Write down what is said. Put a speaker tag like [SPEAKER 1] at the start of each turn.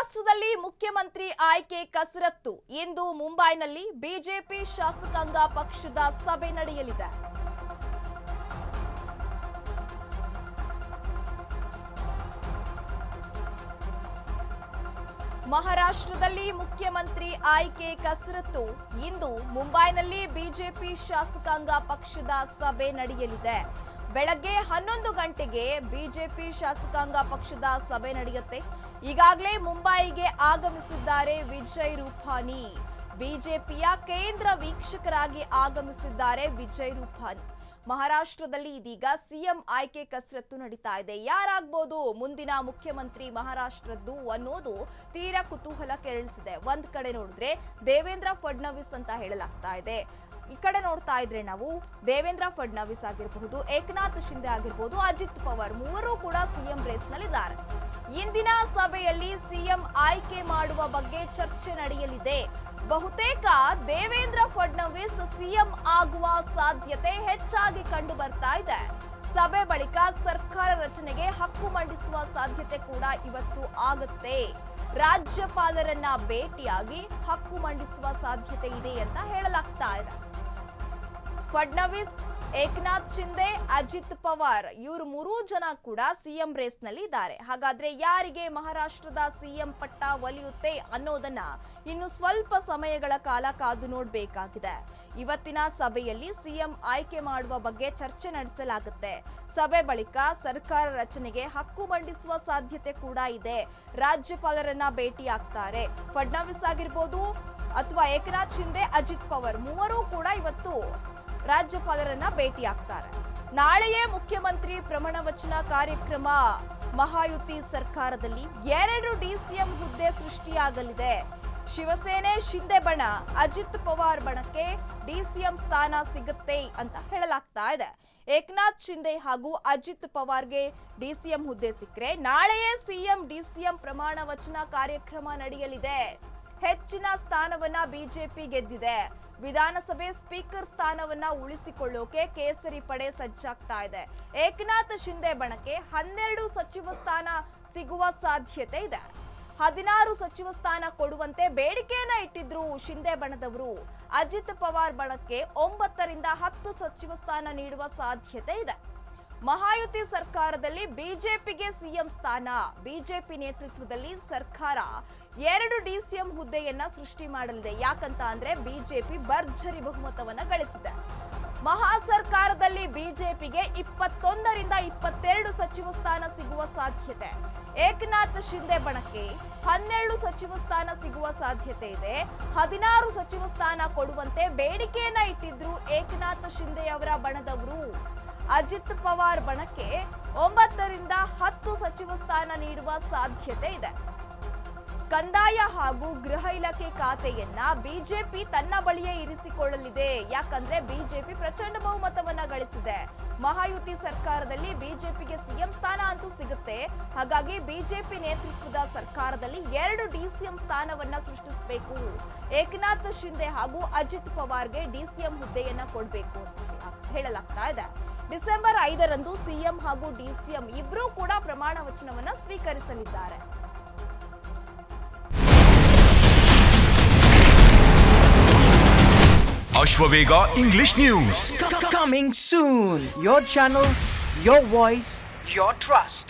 [SPEAKER 1] ಮಹಾರಾಷ್ಟ್ರದಲ್ಲಿ ಮುಖ್ಯಮಂತ್ರಿ ಆಯ್ಕೆ ಕಸರತ್ತು. ಇಂದು ಮುಂಬೈನಲ್ಲಿ ಬಿಜೆಪಿ ಶಾಸಕಾಂಗ ಪಕ್ಷದ ಸಭೆ ನಡೆಯಲಿದೆ. ಮಹಾರಾಷ್ಟ್ರದಲ್ಲಿ ಮುಖ್ಯಮಂತ್ರಿ ಆಯ್ಕೆ ಕಸರತ್ತು. ಇಂದು ಮುಂಬೈನಲ್ಲಿ ಬಿಜೆಪಿ ಶಾಸಕಾಂಗ ಪಕ್ಷದ ಸಭೆ ನಡೆಯಲಿದೆ. ಬೆಳಗ್ಗೆ 11 ಗಂಟೆಗೆ ಬಿಜೆಪಿ ಶಾಸಕಾಂಗ ಪಕ್ಷದ ಸಭೆ ನಡೆಯುತ್ತೆ. ಈಗಾಗಲೇ ಮುಂಬೈಗೆ ಆಗಮಿಸಿದ್ದಾರೆ ವಿಜಯ್ ರೂಪಾನಿ. ಬಿಜೆಪಿಯ ಕೇಂದ್ರ ವೀಕ್ಷಕರಾಗಿ ಆಗಮಿಸಿದ್ದಾರೆ ವಿಜಯ್ ರೂಪಾನಿ. ಮಹಾರಾಷ್ಟ್ರದಲ್ಲಿ ಇದೀಗ ಸಿಎಂ ಆಯ್ಕೆ ಕಸರತ್ತು ನಡೀತಾ ಇದೆ. ಯಾರಾಗಬಹುದು ಮುಂದಿನ ಮುಖ್ಯಮಂತ್ರಿ ಮಹಾರಾಷ್ಟ್ರದ್ದು ಅನ್ನೋದು ತೀರಾ ಕುತೂಹಲ ಕೆರಳಿಸಿದೆ. ಒಂದ್ ಕಡೆ ನೋಡಿದ್ರೆ ದೇವೇಂದ್ರ ಫಡ್ನವೀಸ್ ಅಂತ ಹೇಳಲಾಗ್ತಾ ಇದೆ. ಈ ಕಡೆ ನೋಡ್ತಾ ಇದ್ರೆ ನಾವು ದೇವೇಂದ್ರ ಫಡ್ನವೀಸ್ ಆಗಿರಬಹುದು, ಏಕನಾಥ್ ಶಿಂದೆ ಆಗಿರಬಹುದು, ಅಜಿತ್ ಪವಾರ್ ಮೂವರು ಕೂಡ ಸಿಎಂ ರೇಸ್ ನಲ್ಲಿದ್ದಾರೆ. ಇಂದಿನ ಸಭೆಯಲ್ಲಿ ಸಿಎಂ ಆಯ್ಕೆ ಮಾಡುವ ಬಗ್ಗೆ ಚರ್ಚೆ ನಡೆಯಲಿದೆ. ಬಹುತೇಕ ದೇವೇಂದ್ರ ಫಡ್ನವೀಸ್ ಸಿಎಂ ಆಗುವ ಸಾಧ್ಯತೆ ಹೆಚ್ಚಾಗಿ ಕಂಡು ಬರ್ತಾ ಇದೆ. ಸಭೆ ಬಳಿಕ ಸರ್ಕಾರ ರಚನೆಗೆ ಹಕ್ಕು ಮಂಡಿಸುವ ಸಾಧ್ಯತೆ ಕೂಡ ಇವತ್ತು ಆಗುತ್ತೆ. ರಾಜ್ಯಪಾಲರನ್ನ ಭೇಟಿಯಾಗಿ ಹಕ್ಕು ಮಂಡಿಸುವ ಸಾಧ್ಯತೆ ಇದೆ ಅಂತ ಹೇಳಲಾಗ್ತಾ ಇದೆ. ಫಡ್ನವೀಸ್, ಏಕನಾಥ್ ಶಿಂದೆ, ಅಜಿತ್ ಪವಾರ್ ಇವರು ಮೂರೂ ಜನ ಕೂಡ ಸಿಎಂ ರೇಸ್ ನಲ್ಲಿ ಇದ್ದಾರೆ. ಹಾಗಾದ್ರೆ ಯಾರಿಗೆ ಮಹಾರಾಷ್ಟ್ರದ ಸಿಎಂ ಪಟ್ಟ ಒಲಿಯುತ್ತೆ ಅನ್ನೋದನ್ನ ಇನ್ನು ಸ್ವಲ್ಪ ಸಮಯಗಳ ಕಾಲ ಕಾದು ನೋಡಬೇಕಾಗಿದೆ. ಇವತ್ತಿನ ಸಭೆಯಲ್ಲಿ ಸಿಎಂ ಆಯ್ಕೆ ಮಾಡುವ ಬಗ್ಗೆ ಚರ್ಚೆ ನಡೆಸಲಾಗುತ್ತೆ. ಸಭೆ ಬಳಿಕ ಸರ್ಕಾರ ರಚನೆಗೆ ಹಕ್ಕು ಮಂಡಿಸುವ ಸಾಧ್ಯತೆ ಕೂಡ ಇದೆ. ರಾಜ್ಯಪಾಲರನ್ನ ಭೇಟಿಯಾಗ್ತಾರೆ. ಫಡ್ನವೀಸ್ ಆಗಿರ್ಬೋದು ಅಥವಾ ಏಕನಾಥ್ ಶಿಂದೆ, ಅಜಿತ್ ಪವಾರ್ ಮೂವರು ಕೂಡ ಇವತ್ತು ರಾಜ್ಯಪಾಲರನ್ನ ಭೇಟಿಯಾಗ್ತಾರೆ. ನಾಳೆಯೇ ಮುಖ್ಯಮಂತ್ರಿ ಪ್ರಮಾಣ ವಚನ ಕಾರ್ಯಕ್ರಮ. ಮಹಾಯುತಿ ಸರ್ಕಾರದಲ್ಲಿ 2 ಡಿಸಿಎಂ ಹುದ್ದೆ ಸೃಷ್ಟಿಯಾಗಲಿದೆ. ಶಿವಸೇನೆ ಶಿಂದೆ ಬಣ, ಅಜಿತ್ ಪವಾರ್ ಬಣಕ್ಕೆ ಡಿಸಿಎಂ ಸ್ಥಾನ ಸಿಗುತ್ತೆ ಅಂತ ಹೇಳಲಾಗ್ತಾ ಇದೆ. ಏಕನಾಥ್ ಶಿಂದೆ ಹಾಗೂ ಅಜಿತ್ ಪವಾರ್ಗೆ ಡಿಸಿಎಂ ಹುದ್ದೆ ಸಿಕ್ಕರೆ ನಾಳೆಯೇ ಸಿಎಂ ಡಿಸಿಎಂ ಪ್ರಮಾಣ ವಚನ ಕಾರ್ಯಕ್ರಮ ನಡೆಯಲಿದೆ. ಹೆಚ್ಚಿನ ಸ್ಥಾನವನ್ನ ಬಿಜೆಪಿ ಗೆದ್ದಿದೆ. ವಿಧಾನಸಭೆ ಸ್ಪೀಕರ್ ಸ್ಥಾನವನ್ನ ಉಳಿಸಿಕೊಳ್ಳೋಕೆ ಕೇಸರಿ ಪಡೆ ಸಜ್ಜಾಗ್ತಾ ಇದೆ. ಏಕನಾಥ್ ಶಿಂದೆ ಬಣಕ್ಕೆ 12 ಸಚಿವ ಸ್ಥಾನ ಸಿಗುವ ಸಾಧ್ಯತೆ ಇದೆ. 16 ಸಚಿವ ಸ್ಥಾನ ಕೊಡುವಂತೆ ಬೇಡಿಕೆಯನ್ನ ಇಟ್ಟಿದ್ರು ಶಿಂದೆ ಬಣದವರು. ಅಜಿತ್ ಪವಾರ್ ಬಣಕ್ಕೆ 9 ರಿಂದ 10 ಸಚಿವ ಸ್ಥಾನ ನೀಡುವ ಸಾಧ್ಯತೆ ಇದೆ. ಮಹಾಯುತಿ ಸರ್ಕಾರದಲ್ಲಿ ಬಿಜೆಪಿಗೆ ಸಿಎಂ ಸ್ಥಾನ. ಬಿಜೆಪಿ ನೇತೃತ್ವದಲ್ಲಿ ಸರ್ಕಾರ 2 ಡಿಸಿಎಂ ಹುದ್ದೆಯನ್ನ ಸೃಷ್ಟಿ ಮಾಡಲಿದೆ. ಯಾಕಂತ ಅಂದ್ರೆ ಬಿಜೆಪಿ ಭರ್ಜರಿ ಬಹುಮತವನ್ನ ಗಳಿಸಿದೆ. ಮಹಾ ಸರ್ಕಾರದಲ್ಲಿ ಬಿಜೆಪಿಗೆ 21 ರಿಂದ 22 ಸಚಿವ ಸ್ಥಾನ ಸಿಗುವ ಸಾಧ್ಯತೆ. ಏಕನಾಥ್ ಶಿಂದೆ ಬಣಕ್ಕೆ 12 ಸಚಿವ ಸ್ಥಾನ ಸಿಗುವ ಸಾಧ್ಯತೆ ಇದೆ. 16 ಸಚಿವ ಸ್ಥಾನ ಕೊಡುವಂತೆ ಬೇಡಿಕೆಯನ್ನ ಇಟ್ಟಿದ್ರು ಏಕನಾಥ್ ಶಿಂದೆ ಅವರ ಬಣದವರು. ಅಜಿತ್ ಪವಾರ್ ಬಣಕ್ಕೆ 9 ರಿಂದ 10 ಸಚಿವ ಸ್ಥಾನ ನೀಡುವ ಸಾಧ್ಯತೆ ಇದೆ. ಕಂದಾಯ ಹಾಗೂ ಗೃಹ ಇಲಾಖೆ ಖಾತೆಯನ್ನ ಬಿಜೆಪಿ ತನ್ನ ಬಳಿಯೇ ಇರಿಸಿಕೊಳ್ಳಲಿದೆ. ಯಾಕಂದ್ರೆ ಬಿಜೆಪಿ ಪ್ರಚಂಡ ಬಹುಮತವನ್ನ ಗಳಿಸಿದೆ. ಮಹಾಯುತಿ ಸರ್ಕಾರದಲ್ಲಿ ಬಿಜೆಪಿಗೆ ಸಿಎಂ ಸ್ಥಾನ ಅಂತೂ ಸಿಗುತ್ತೆ. ಹಾಗಾಗಿ ಬಿಜೆಪಿ ನೇತೃತ್ವದ ಸರ್ಕಾರದಲ್ಲಿ 2 ಡಿಸಿಎಂ ಸ್ಥಾನವನ್ನ ಸೃಷ್ಟಿಸಬೇಕು. ಏಕನಾಥ್ ಶಿಂದೆ ಹಾಗೂ ಅಜಿತ್ ಪವಾರ್ಗೆ ಡಿಸಿಎಂ ಹುದ್ದೆಯನ್ನ ಕೊಡಬೇಕು ಅಂತ ಹೇಳಲಾಗ್ತಾ ಇದೆ. ಡಿಸೆಂಬರ್ 5ರಂದು ಸಿಎಂ ಹಾಗೂ ಡಿಸಿಎಂ ಇಬ್ಬರೂ ಕೂಡ ಪ್ರಮಾಣ ವಚನವನ್ನ ಸ್ವೀಕರಿಸಲಿದ್ದಾರೆ.
[SPEAKER 2] Ashwavega English News.
[SPEAKER 3] Coming soon. Your channel, your voice, your trust.